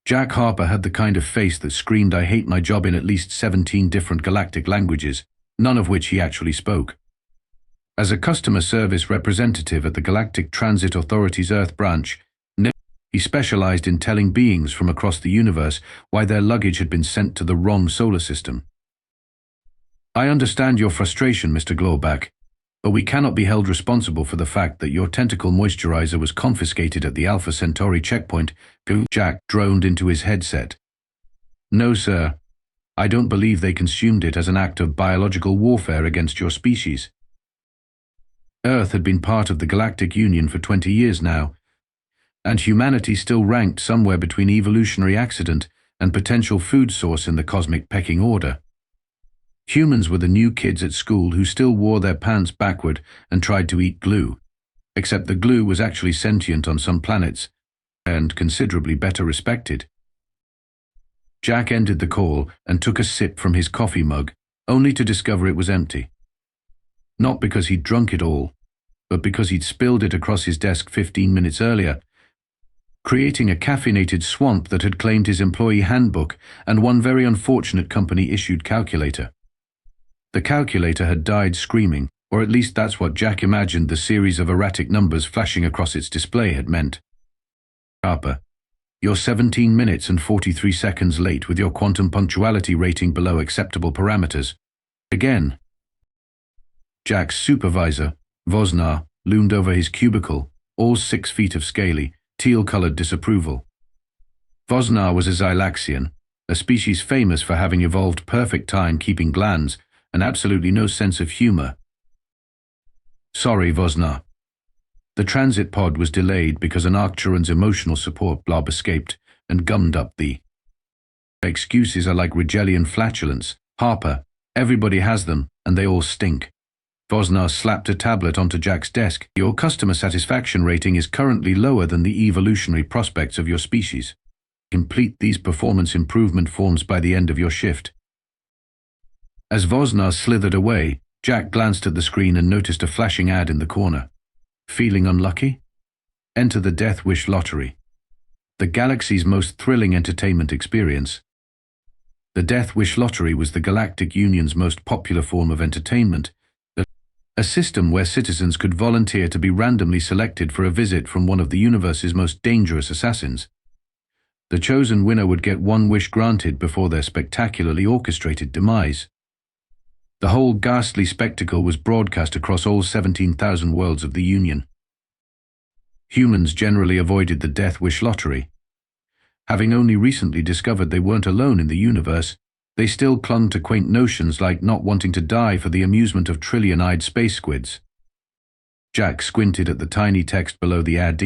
Jack Harper had the kind of face that screamed "I hate my job" in at least 17 different galactic languages, none of which he actually spoke. As a customer service representative at the Galactic Transit Authority's Earth branch, he specialized in telling beings from across the universe why their luggage had been sent to the wrong solar system. "I understand your frustration, Mr. Glowback, but we cannot be held responsible for the fact that your tentacle moisturizer was confiscated at the Alpha Centauri checkpoint," Jack droned into his headset. "No, sir. I don't believe they consumed it as an act of biological warfare against your species. Earth had been part of the Galactic Union for 20 years now, and humanity still ranked somewhere between evolutionary accident and potential food source in the cosmic pecking order. Humans were the new kids at school who still wore their pants backward and tried to eat glue, except the glue was actually sentient on some planets and considerably better respected." Jack ended the call and took a sip from his coffee mug, only to discover it was empty. Not because he'd drunk it all, but because he'd spilled it across his desk 15 minutes earlier, creating a caffeinated swamp that had claimed his employee handbook and one very unfortunate company-issued calculator. The calculator had died screaming, or at least that's what Jack imagined the series of erratic numbers flashing across its display had meant. "Harper, you're 17 minutes and 43 seconds late with your quantum punctuality rating below acceptable parameters. Again." Jack's supervisor, Vosnar, loomed over his cubicle, all 6 feet of scaly, teal-colored disapproval. Vosnar was a Xylaxian, a species famous for having evolved perfect time-keeping glands and absolutely no sense of humor. "Sorry, Vosnar. The transit pod was delayed because an Arcturan's emotional support blob escaped and gummed up the..." "Excuses are like Rigelian flatulence. Harper, everybody has them, and they all stink." Vosnar slapped a tablet onto Jack's desk. "Your customer satisfaction rating is currently lower than the evolutionary prospects of your species. Complete these performance improvement forms by the end of your shift." As Vosnar slithered away, Jack glanced at the screen and noticed a flashing ad in the corner. "Feeling unlucky? Enter the Death Wish Lottery, the galaxy's most thrilling entertainment experience." The Death Wish Lottery was the Galactic Union's most popular form of entertainment, a system where citizens could volunteer to be randomly selected for a visit from one of the universe's most dangerous assassins. The chosen winner would get one wish granted before their spectacularly orchestrated demise. The whole ghastly spectacle was broadcast across all 17,000 worlds of the Union. Humans generally avoided the Death Wish Lottery. Having only recently discovered they weren't alone in the universe, they still clung to quaint notions like not wanting to die for the amusement of trillion-eyed space squids. Jack squinted at the tiny text below the ad.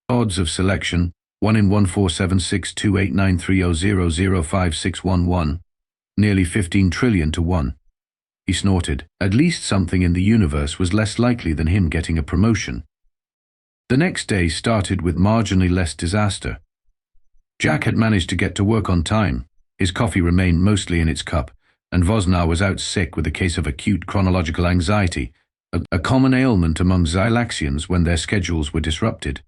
"Odds of selection, 1 in 147628930005611, nearly 15 trillion to 1. He snorted. At least something in the universe was less likely than him getting a promotion. The next day started with marginally less disaster. Jack had managed to get to work on time. His coffee remained mostly in its cup, and Vosnar was out sick with a case of acute chronological anxiety, a common ailment among Xylaxians when their schedules were disrupted.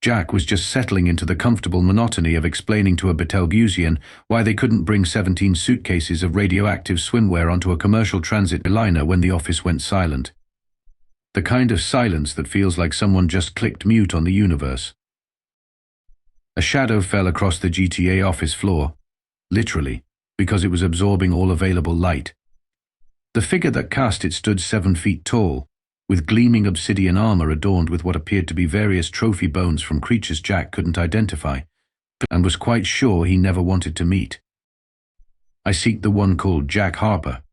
Jack was just settling into the comfortable monotony of explaining to a Betelgeusian why they couldn't bring 17 suitcases of radioactive swimwear onto a commercial transit liner when the office went silent. The kind of silence that feels like someone just clicked mute on the universe. A shadow fell across the GTA office floor, literally, because it was absorbing all available light. The figure that cast it stood 7 feet tall, with gleaming obsidian armor adorned with what appeared to be various trophy bones from creatures Jack couldn't identify, and was quite sure he never wanted to meet. "I seek the one called Jack Harper,"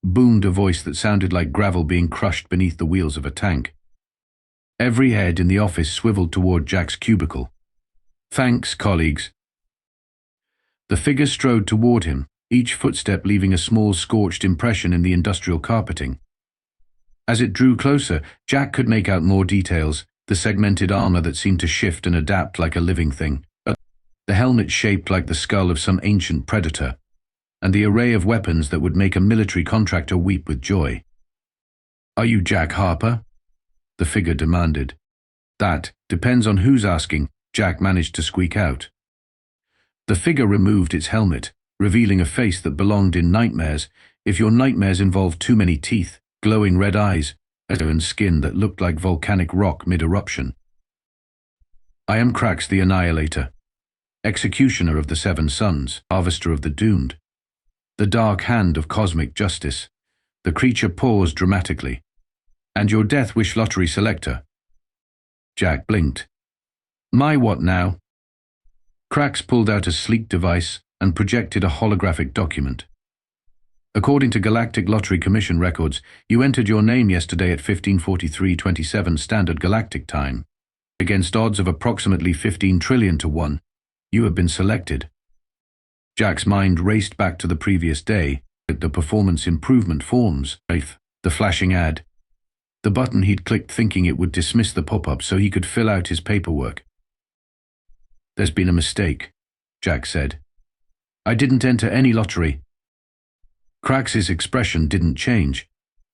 boomed a voice that sounded like gravel being crushed beneath the wheels of a tank. Every head in the office swiveled toward Jack's cubicle. "Thanks, colleagues." The figure strode toward him, each footstep leaving a small scorched impression in the industrial carpeting. As it drew closer, Jack could make out more details, the segmented armor that seemed to shift and adapt like a living thing, the helmet shaped like the skull of some ancient predator, and the array of weapons that would make a military contractor weep with joy. "Are you Jack Harper?" the figure demanded. "That depends on who's asking," Jack managed to squeak out. The figure removed its helmet, revealing a face that belonged in nightmares, if your nightmares involved too many teeth, glowing red eyes, and skin that looked like volcanic rock mid-eruption. I am Krax the Annihilator, executioner of the Seven Suns, harvester of the doomed. The dark hand of cosmic justice. The creature paused dramatically. And your death wish lottery selector. Jack blinked. My what now? Krax pulled out a sleek device and projected a holographic document. According to Galactic Lottery Commission records, you entered your name yesterday at 15:43:27 Standard Galactic Time. Against odds of approximately 15 trillion to 1, you have been selected. Jack's mind raced back to the previous day, at the performance improvement forms, the flashing ad. The button he'd clicked thinking it would dismiss the pop-up so he could fill out his paperwork. There's been a mistake, Jack said. I didn't enter any lottery. Krax's expression didn't change,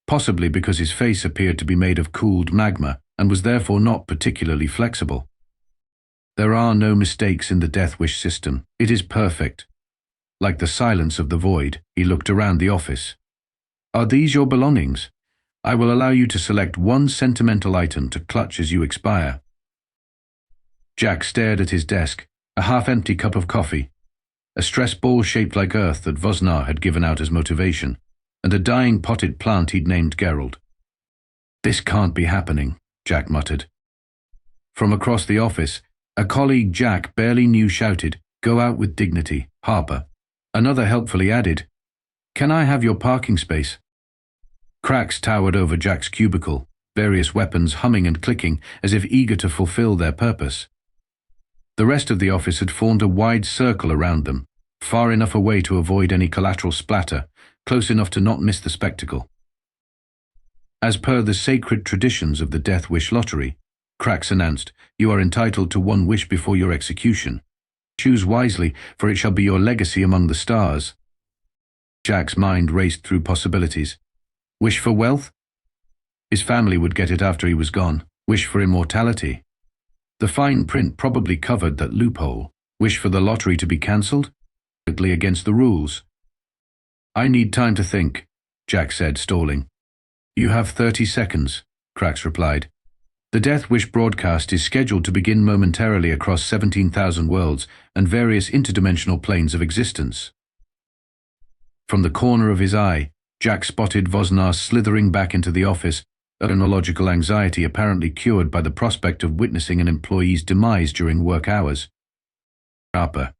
possibly because his face appeared to be made of cooled magma and was therefore not particularly flexible. There are no mistakes in the death wish system. It is perfect. Like the silence of the void, he looked around the office. Are these your belongings? I will allow you to select one sentimental item to clutch as you expire. Jack stared at his desk, a half-empty cup of coffee, a stress ball shaped like Earth that Vosnar had given out as motivation, and a dying potted plant he'd named Gerald. This can't be happening, Jack muttered. From across the office, a colleague Jack barely knew shouted, "Go out with dignity, Harper." Another helpfully added, "Can I have your parking space?" Krax towered over Jack's cubicle, various weapons humming and clicking as if eager to fulfill their purpose. The rest of the office had formed a wide circle around them, far enough away to avoid any collateral splatter, close enough to not miss the spectacle. As per the sacred traditions of the Death Wish Lottery, Krax announced, "You are entitled to one wish before your execution. Choose wisely, for it shall be your legacy among the stars." Jack's mind raced through possibilities. Wish for wealth? His family would get it after he was gone. Wish for immortality? The fine print probably covered that loophole. Wish for the lottery to be cancelled? Strictly against the rules. "I need time to think," Jack said, stalling. "You have 30 seconds, Krax replied. "The Death Wish broadcast is scheduled to begin momentarily across 17,000 worlds and various interdimensional planes of existence." From the corner of his eye, Jack spotted Vosnar slithering back into the office, eternological anxiety apparently cured by the prospect of witnessing an employee's demise during work hours. "Harper,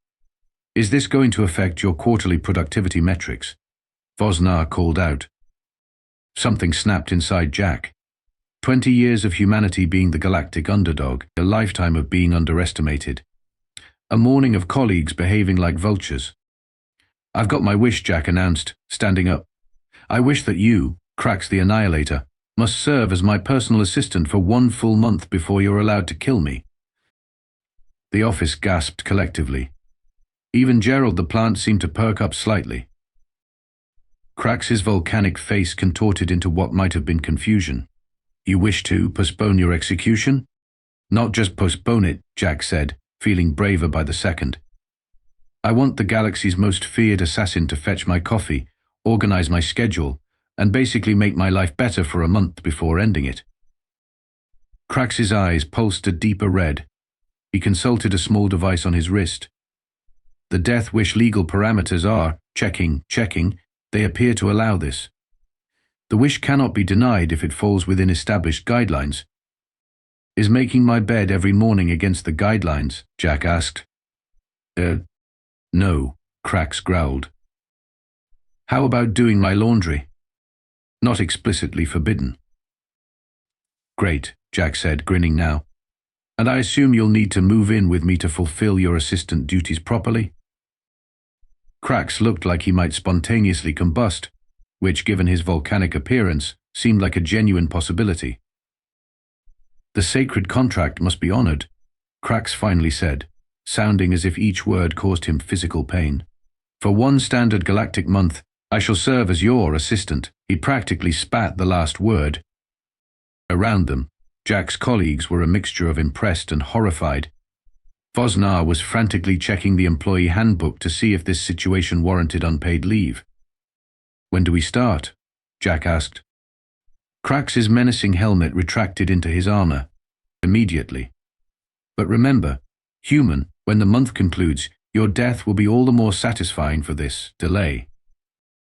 is this going to affect your quarterly productivity metrics?" Vosnar called out. Something snapped inside Jack. 20 years of humanity being the galactic underdog, a lifetime of being underestimated. A morning of colleagues behaving like vultures. "I've got my wish," Jack announced, standing up. "I wish that you, Krax the Annihilator, must serve as my personal assistant for 1 full month before you're allowed to kill me." The office gasped collectively. Even Gerald the plant seemed to perk up slightly. Krax's volcanic face contorted into what might have been confusion. "You wish to postpone your execution?" "Not just postpone it," Jack said, feeling braver by the second. "I want the galaxy's most feared assassin to fetch my coffee, organize my schedule, and basically make my life better for a month before ending it." Krax's eyes pulsed a deeper red. He consulted a small device on his wrist. "The Death Wish legal parameters are, checking, they appear to allow this. The wish cannot be denied if it falls within established guidelines." "Is making my bed every morning against the guidelines?" Jack asked. No," Krax growled. "How about doing my laundry?" "Not explicitly forbidden." "Great," Jack said, grinning now. "And I assume you'll need to move in with me to fulfill your assistant duties properly?" Krax looked like he might spontaneously combust, which, given his volcanic appearance, seemed like a genuine possibility. "The sacred contract must be honored," Krax finally said, sounding as if each word caused him physical pain. "For 1 standard galactic month, I shall serve as your assistant." He practically spat the last word. Around them, Jack's colleagues were a mixture of impressed and horrified. Vosnar was frantically checking the employee handbook to see if this situation warranted unpaid leave. "When do we start?" Jack asked. Krax's menacing helmet retracted into his armor. "Immediately. But remember, human, when the month concludes, your death will be all the more satisfying for this delay."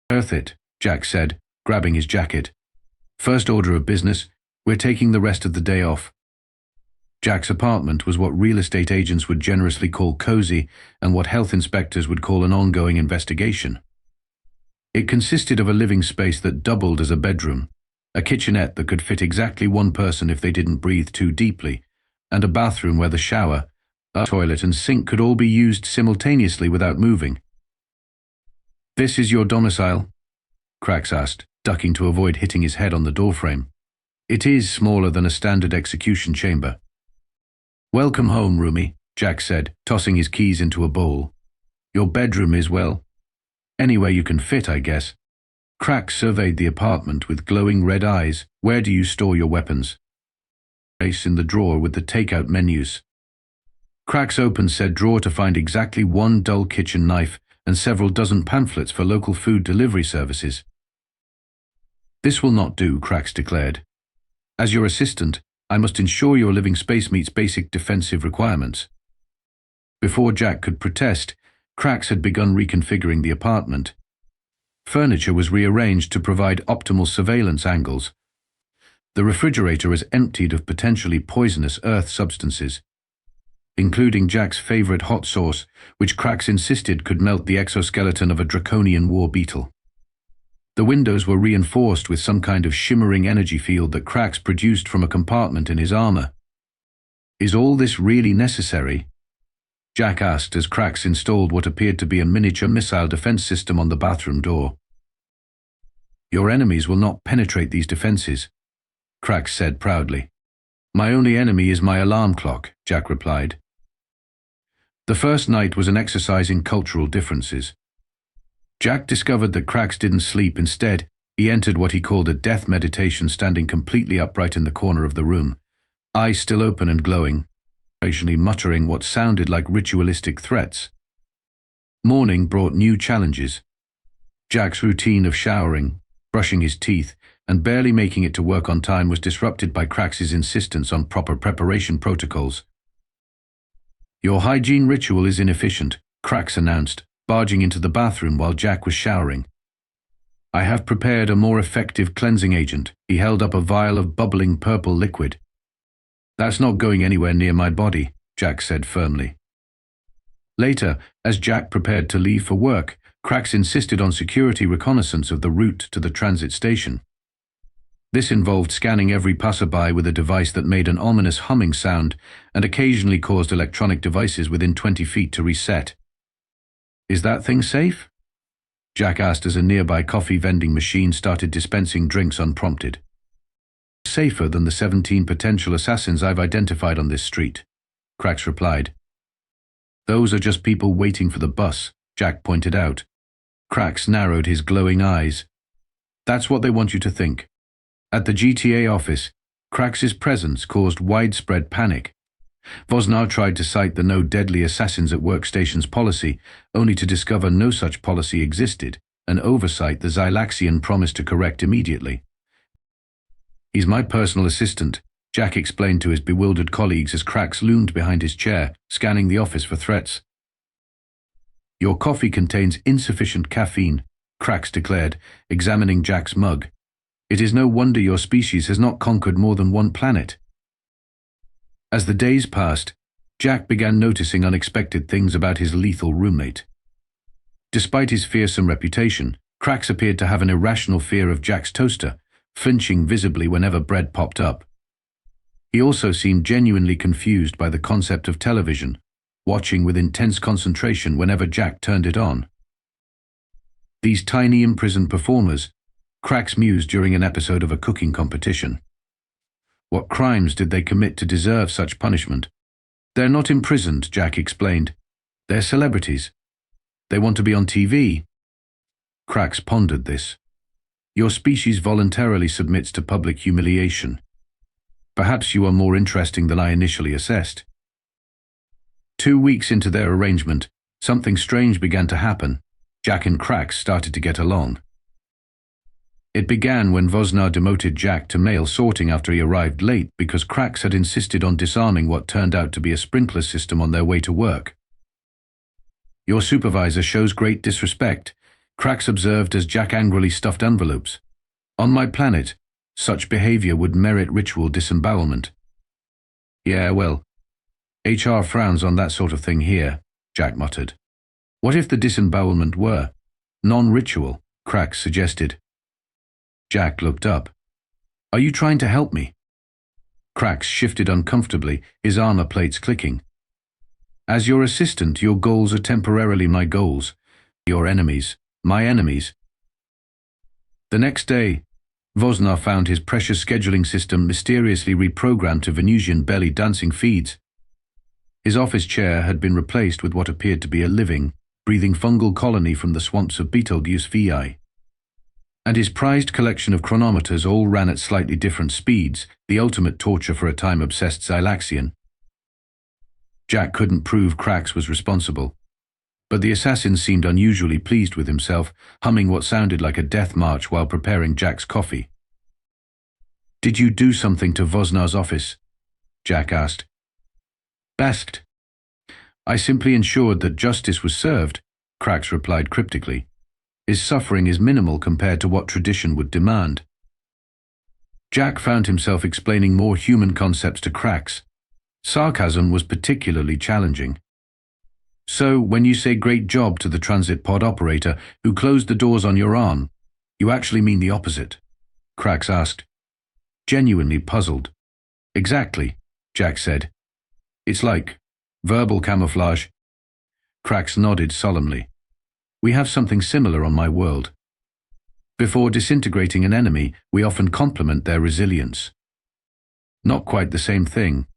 "Worth it," Jack said, grabbing his jacket. "First order of business, we're taking the rest of the day off." Jack's apartment was what real estate agents would generously call cozy and what health inspectors would call an ongoing investigation. It consisted of a living space that doubled as a bedroom, a kitchenette that could fit exactly one person if they didn't breathe too deeply, and a bathroom where the shower, a toilet and sink could all be used simultaneously without moving. "This is your domicile?" Krax asked, ducking to avoid hitting his head on the doorframe. "It is smaller than a standard execution chamber." "Welcome home, roomie," Jack said, tossing his keys into a bowl. "Your bedroom is, well, anywhere you can fit, I guess." Krax surveyed the apartment with glowing red eyes. "Where do you store your weapons?" "Place in the drawer with the takeout menus." Krax opened said drawer to find exactly one dull kitchen knife and several dozen pamphlets for local food delivery services. "This will not do," Krax declared. "As your assistant, I must ensure your living space meets basic defensive requirements." Before Jack could protest, Krax had begun reconfiguring the apartment. Furniture was rearranged to provide optimal surveillance angles. The refrigerator was emptied of potentially poisonous earth substances, including Jack's favorite hot sauce, which Krax insisted could melt the exoskeleton of a draconian war beetle. The windows were reinforced with some kind of shimmering energy field that Krax produced from a compartment in his armor. "Is all this really necessary?" Jack asked as Krax installed what appeared to be a miniature missile defense system on the bathroom door. "Your enemies will not penetrate these defenses," Krax said proudly. "My only enemy is my alarm clock," Jack replied. The first night was an exercise in cultural differences. Jack discovered that Krax didn't sleep. Instead, he entered what he called a death meditation, standing completely upright in the corner of the room, eyes still open and glowing, occasionally muttering what sounded like ritualistic threats. Morning brought new challenges. Jack's routine of showering, brushing his teeth, and barely making it to work on time was disrupted by Krax's insistence on proper preparation protocols. "Your hygiene ritual is inefficient," Krax announced, barging into the bathroom while Jack was showering. "I have prepared a more effective cleansing agent." He held up a vial of bubbling purple liquid. "That's not going anywhere near my body," Jack said firmly. Later, as Jack prepared to leave for work, Krax insisted on security reconnaissance of the route to the transit station. This involved scanning every passerby with a device that made an ominous humming sound and occasionally caused electronic devices within 20 feet to reset. "Is that thing safe?" Jack asked as a nearby coffee vending machine started dispensing drinks unprompted. "Safer than the 17 potential assassins I've identified on this street," Krax replied. "Those are just people waiting for the bus," Jack pointed out. Krax narrowed his glowing eyes. "That's what they want you to think." At the GTA office, Krax's presence caused widespread panic. Vosnar tried to cite the no deadly assassins at workstations policy, only to discover no such policy existed, an oversight the Xylaxian promised to correct immediately. "He's my personal assistant," Jack explained to his bewildered colleagues as Krax loomed behind his chair, scanning the office for threats. "Your coffee contains insufficient caffeine," Krax declared, examining Jack's mug. "It is no wonder your species has not conquered more than one planet." As the days passed, Jack began noticing unexpected things about his lethal roommate. Despite his fearsome reputation, Krax appeared to have an irrational fear of Jack's toaster, flinching visibly whenever bread popped up. He also seemed genuinely confused by the concept of television, watching with intense concentration whenever Jack turned it on. These tiny imprisoned performers, Krax mused during an episode of a cooking competition. What crimes did they commit to deserve such punishment? "They're not imprisoned," Jack explained. "They're celebrities. They want to be on TV." Krax pondered this. "Your species voluntarily submits to public humiliation. Perhaps you are more interesting than I initially assessed." 2 weeks into their arrangement, something strange began to happen. Jack and Krax started to get along. It began when Vosnar demoted Jack to mail sorting after he arrived late because Krax had insisted on disarming what turned out to be a sprinkler system on their way to work. "Your supervisor shows great disrespect," Krax observed as Jack angrily stuffed envelopes. "On my planet, such behavior would merit ritual disembowelment." "Yeah, well, HR frowns on that sort of thing here," Jack muttered. "What if the disembowelment were non-ritual?" Krax suggested. Jack looked up. "Are you trying to help me?" Krax shifted uncomfortably, his armor plates clicking. "As your assistant, your goals are temporarily my goals. Your enemies, my enemies." The next day, Vosnar found his precious scheduling system mysteriously reprogrammed to Venusian belly dancing feeds. His office chair had been replaced with what appeared to be a living, breathing fungal colony from the swamps of Betelgeuse VI. And his prized collection of chronometers all ran at slightly different speeds, the ultimate torture for a time-obsessed Xylaxian. Jack couldn't prove Krax was responsible, but the assassin seemed unusually pleased with himself, humming what sounded like a death march while preparing Jack's coffee. "Did you do something to Vosnar's office?" Jack asked. "Best. I simply ensured that justice was served," Krax replied cryptically. "His suffering is minimal compared to what tradition would demand." Jack found himself explaining more human concepts to Krax. Sarcasm was particularly challenging. "So, when you say great job to the transit pod operator who closed the doors on your arm, you actually mean the opposite?" Krax asked, genuinely puzzled. "Exactly," Jack said. "It's like verbal camouflage." Krax nodded solemnly. "We have something similar on my world. Before disintegrating an enemy, we often compliment their resilience." "Not quite the same thing,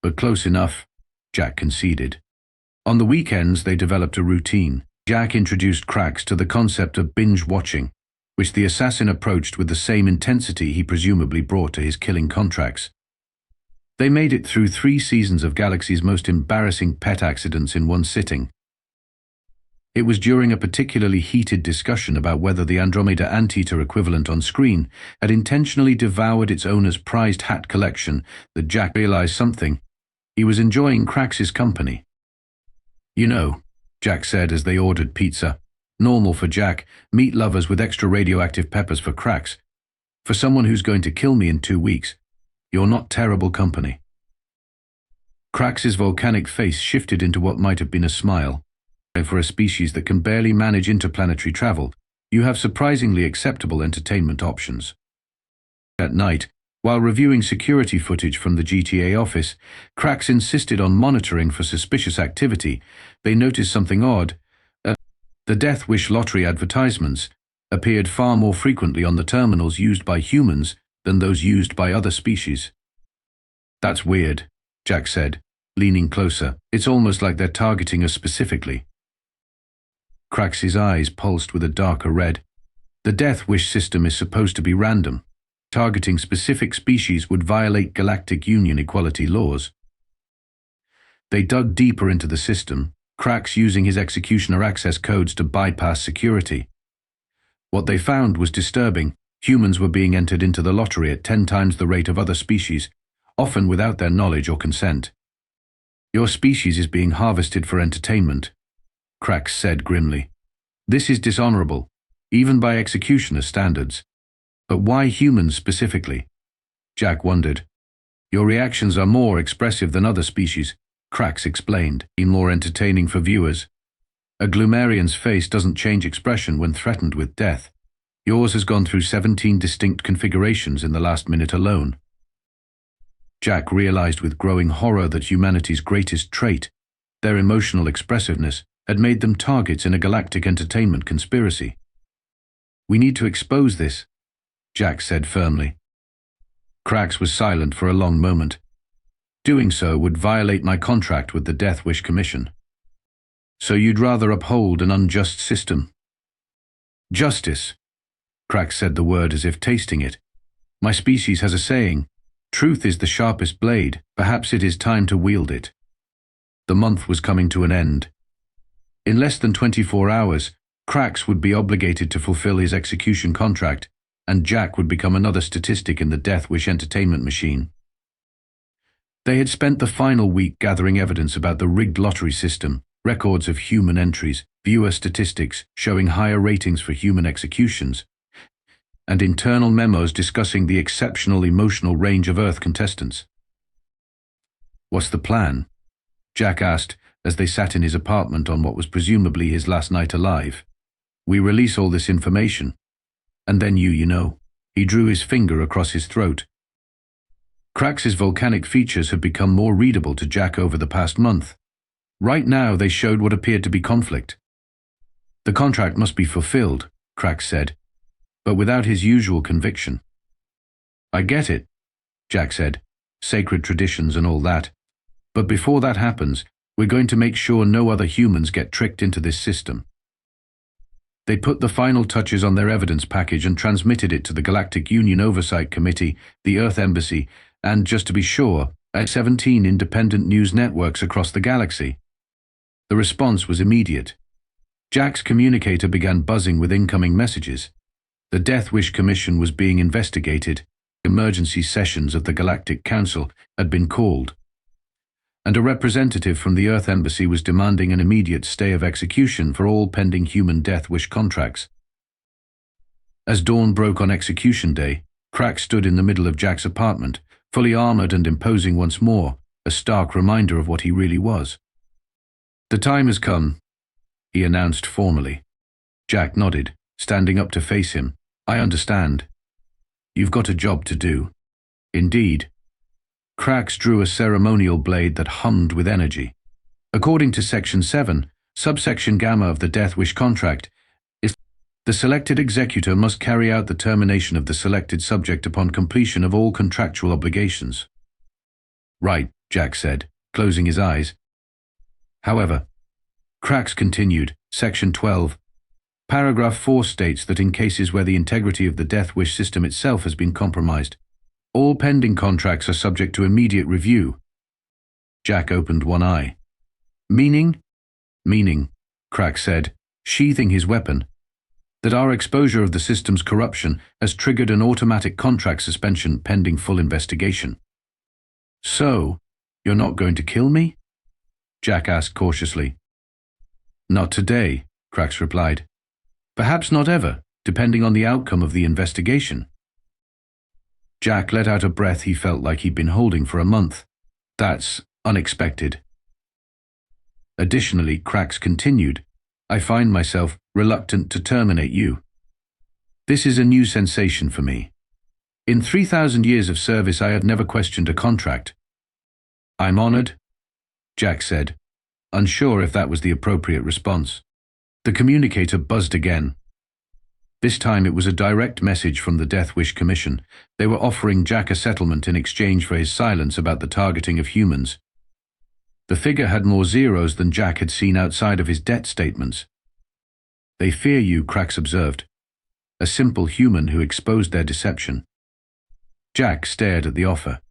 but close enough," Jack conceded. On the weekends, they developed a routine. Jack introduced Krax to the concept of binge watching, which the assassin approached with the same intensity he presumably brought to his killing contracts. They made it through 3 seasons of Galaxy's most embarrassing pet accidents in one sitting. It was during a particularly heated discussion about whether the Andromeda Anteater equivalent on screen had intentionally devoured its owner's prized hat collection that Jack realized something. He was enjoying Krax's company. "You know," Jack said as they ordered pizza, normal for Jack, meat lovers with extra radioactive peppers for Krax. "For someone who's going to kill me in 2 weeks, you're not terrible company." Krax's volcanic face shifted into what might have been a smile. "For a species that can barely manage interplanetary travel, you have surprisingly acceptable entertainment options." At night, while reviewing security footage from the GTA office, Krax insisted on monitoring for suspicious activity. They noticed something odd. The Death Wish lottery advertisements appeared far more frequently on the terminals used by humans than those used by other species. "That's weird," Jack said, leaning closer. "It's almost like they're targeting us specifically." Krax's eyes pulsed with a darker red. "The Death Wish system is supposed to be random. Targeting specific species would violate Galactic Union equality laws." They dug deeper into the system, Krax using his executioner access codes to bypass security. What they found was disturbing. Humans were being entered into the lottery at 10 times the rate of other species, often without their knowledge or consent. "Your species is being harvested for entertainment," Krax said grimly. "This is dishonorable, even by executioner standards. But why humans specifically?" Jack wondered. "Your reactions are more expressive than other species," Krax explained, more entertaining for viewers. "A Glumarian's face doesn't change expression when threatened with death. Yours has gone through 17 distinct configurations in the last minute alone." Jack realized with growing horror that humanity's greatest trait, their emotional expressiveness, had made them targets in a galactic entertainment conspiracy. "We need to expose this," Jack said firmly. Krax was silent for a long moment. "Doing so would violate my contract with the Death Wish Commission." "So you'd rather uphold an unjust system?" "Justice," Krax said the word as if tasting it. "My species has a saying, truth is the sharpest blade, perhaps it is time to wield it." The month was coming to an end. In less than 24 hours, Krax would be obligated to fulfill his execution contract, and Jack would become another statistic in the Death Wish entertainment machine. They had spent the final week gathering evidence about the rigged lottery system, records of human entries, viewer statistics showing higher ratings for human executions, and internal memos discussing the exceptional emotional range of Earth contestants. "What's the plan?" Jack asked as they sat in his apartment on what was presumably his last night alive. "We release all this information, and then you know." He drew his finger across his throat. Krax's volcanic features had become more readable to Jack over the past month. Right now they showed what appeared to be conflict. "The contract must be fulfilled," Krax said, but without his usual conviction. "I get it," Jack said, "sacred traditions and all that. But before that happens, we're going to make sure no other humans get tricked into this system." They put the final touches on their evidence package and transmitted it to the Galactic Union Oversight Committee, the Earth Embassy, and, just to be sure, 17 independent news networks across the galaxy. The response was immediate. Jack's communicator began buzzing with incoming messages. The Death Wish Commission was being investigated. Emergency sessions of the Galactic Council had been called, and a representative from the Earth Embassy was demanding an immediate stay of execution for all pending human Death Wish contracts. As dawn broke on execution day, Krax stood in the middle of Jack's apartment, fully armored and imposing once more, a stark reminder of what he really was. "The time has come," he announced formally. Jack nodded, standing up to face him. "I understand. You've got a job to do." "Indeed." Krax drew a ceremonial blade that hummed with energy. "According to Section 7, subsection Gamma of the Death Wish contract, the selected executor must carry out the termination of the selected subject upon completion of all contractual obligations." "Right," Jack said, closing his eyes. "However," Krax continued, Section 12, Paragraph 4 states that in cases where the integrity of the Death Wish system itself has been compromised, all pending contracts are subject to immediate review." Jack opened one eye. "Meaning?" "Meaning," Krax said, sheathing his weapon, "that our exposure of the system's corruption has triggered an automatic contract suspension pending full investigation." "So, you're not going to kill me?" Jack asked cautiously. "Not today," Krax replied. "Perhaps not ever, depending on the outcome of the investigation." Jack let out a breath he felt like he'd been holding for a month. "That's unexpected." Additionally, Krax continued, "I find myself reluctant to terminate you. This is a new sensation for me. In 3,000 years of service, I have never questioned a contract." "I'm honored," Jack said, unsure if that was the appropriate response. The communicator buzzed again. This time it was a direct message from the Death Wish Commission. They were offering Jack a settlement in exchange for his silence about the targeting of humans. The figure had more zeros than Jack had seen outside of his debt statements. "They fear you," Krax observed. "A simple human who exposed their deception." Jack stared at the offer.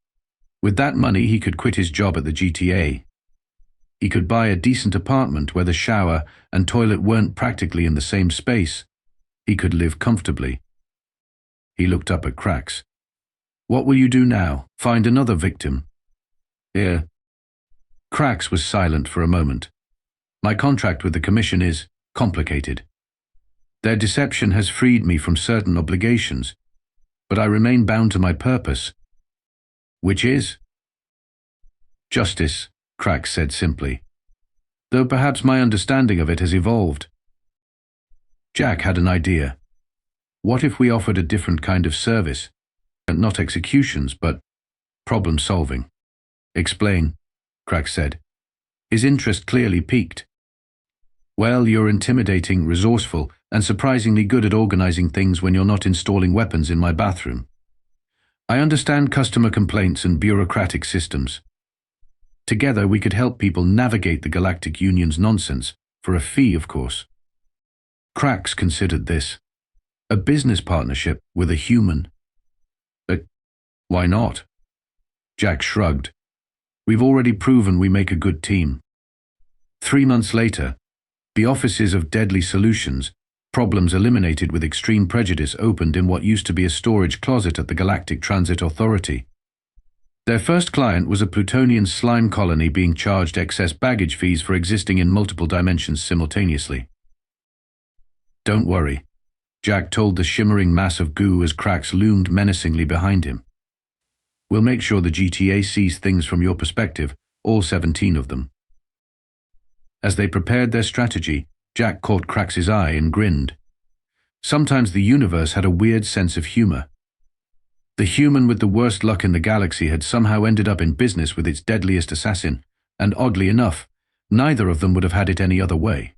With that money, he could quit his job at the GTA. He could buy a decent apartment where the shower and toilet weren't practically in the same space. He could live comfortably. He looked up at Krax. "What will you do now? Find another victim?" "Here." Krax was silent for a moment. "My contract with the Commission is complicated. Their deception has freed me from certain obligations, but I remain bound to my purpose." "Which is?" "Justice," Krax said simply, "though perhaps my understanding of it has evolved." Jack had an idea. What if we offered a different kind of service? Not executions, but problem-solving. "Explain," Krax said. His interest clearly piqued. "Well, you're intimidating, resourceful, and surprisingly good at organizing things when you're not installing weapons in my bathroom. I understand customer complaints and bureaucratic systems. Together we could help people navigate the Galactic Union's nonsense, for a fee, of course." Krax considered this. A business partnership with a human. But why not? Jack shrugged. "We've already proven we make a good team. 3 months later, the offices of Deadly Solutions, problems eliminated with extreme prejudice, opened in what used to be a storage closet at the Galactic Transit Authority. Their first client was a Plutonian slime colony being charged excess baggage fees for existing in multiple dimensions simultaneously. "Don't worry," Jack told the shimmering mass of goo as Krax loomed menacingly behind him. "We'll make sure the GTA sees things from your perspective, all 17 of them." As they prepared their strategy, Jack caught Krax's eye and grinned. Sometimes the universe had a weird sense of humor. The human with the worst luck in the galaxy had somehow ended up in business with its deadliest assassin, and oddly enough, neither of them would have had it any other way.